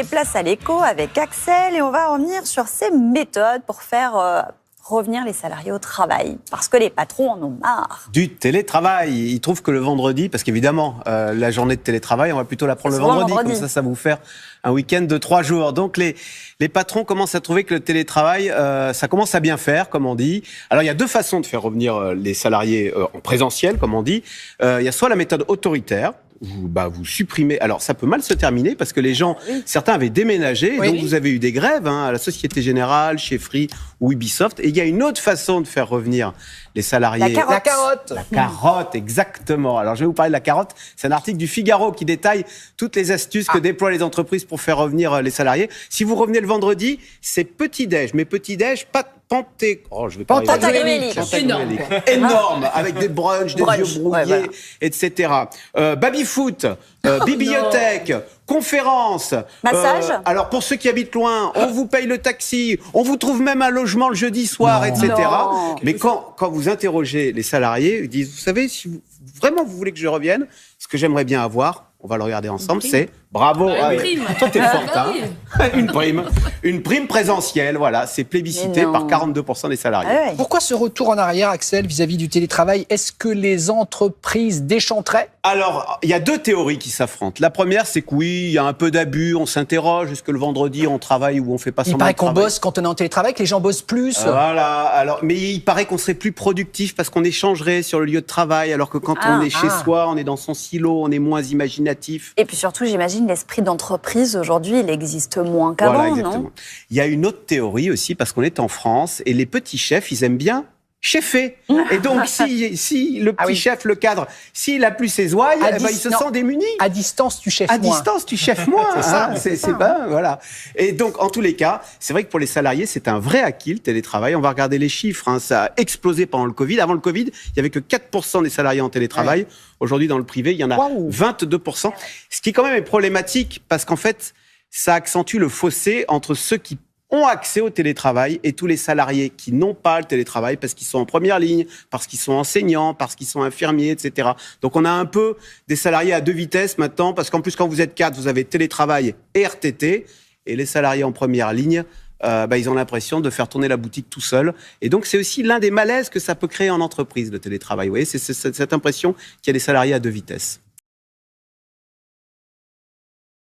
Et place à l'écho avec Axel et on va revenir sur ses méthodes pour faire revenir les salariés au travail. Parce que les patrons en ont marre. Du télétravail. Ils trouvent que le vendredi, parce qu'évidemment, la journée de télétravail, on va plutôt la prendre le vendredi. Comme ça va vous faire un week-end de 3 jours. Donc les patrons commencent à trouver que le télétravail, ça commence à bien faire, comme on dit. Alors il y a 2 façons de faire revenir les salariés en présentiel, comme on dit. Il y a soit la méthode autoritaire, vous supprimez. Alors, ça peut mal se terminer parce que les gens, certains avaient déménagé, donc vous avez eu des grèves à la Société Générale, chez Free ou Ubisoft. Et il y a une autre façon de faire revenir les salariés. La carotte. La carotte, exactement. Alors, je vais vous parler de la carotte. C'est un article du Figaro qui détaille toutes les astuces que déploient les entreprises pour faire revenir les salariés. Si vous revenez le vendredi, c'est petit-déj. Mais petit-déj, pas Pantagruélique. Énorme, avec des brunchs, des yeux brouillés, etc. Baby-foot, bibliothèque, conférence. Massage. Alors, pour ceux qui habitent loin, on vous paye le taxi, on vous trouve même un logement le jeudi soir, etc. Non. Mais quand vous interrogez les salariés, ils disent, vous savez, si vraiment vous voulez que je revienne, ce que j'aimerais bien avoir, on va le regarder ensemble, c'est bravo. Une prime. Toi, t'es forte, hein. Une prime présentielle, voilà. C'est plébiscité par 42% des salariés. Ah ouais. Pourquoi ce retour en arrière, Axel, vis-à-vis du télétravail? Est-ce que les entreprises déchanteraient? Alors, il y a 2 théories qui s'affrontent. La première, c'est que oui, il y a un peu d'abus, on s'interroge, est-ce que le vendredi, on travaille ou on fait pas Il semblant paraît de qu'on travailler? bosse quand on est en télétravail, que les gens bossent plus. Voilà. Alors, mais il paraît qu'on serait plus productif parce qu'on échangerait sur le lieu de travail, alors que quand on est chez soi, on est dans son silo, on est moins imaginatif. Et puis surtout, j'imagine, l'esprit d'entreprise, aujourd'hui, il existe moins qu'avant, Voilà, exactement. non? Il y a une autre théorie aussi, parce qu'on est en France, et les petits chefs, ils aiment bien cheffer. Et donc, si le petit chef, le cadre, s'il a plus ses ouailles, il se sent démuni. À distance, tu cheffes moins. À distance, tu cheffes moins. C'est pas, voilà. Et donc, en tous les cas, c'est vrai que pour les salariés, c'est un vrai acquis, le télétravail. On va regarder les chiffres. Ça a explosé pendant le Covid. Avant le Covid, il y avait que 4% des salariés en télétravail. Aujourd'hui, dans le privé, il y en a 22%. Ce qui, quand même, est problématique parce qu'en fait, ça accentue le fossé entre ceux qui ont accès au télétravail et tous les salariés qui n'ont pas le télétravail parce qu'ils sont en première ligne, parce qu'ils sont enseignants, parce qu'ils sont infirmiers, etc. Donc on a un peu des salariés à 2 vitesses maintenant, parce qu'en plus quand vous êtes cadre, vous avez télétravail et RTT, et les salariés en première ligne, ils ont l'impression de faire tourner la boutique tout seul. Et donc c'est aussi l'un des malaises que ça peut créer en entreprise, le télétravail. Vous voyez, c'est cette impression qu'il y a des salariés à 2 vitesses.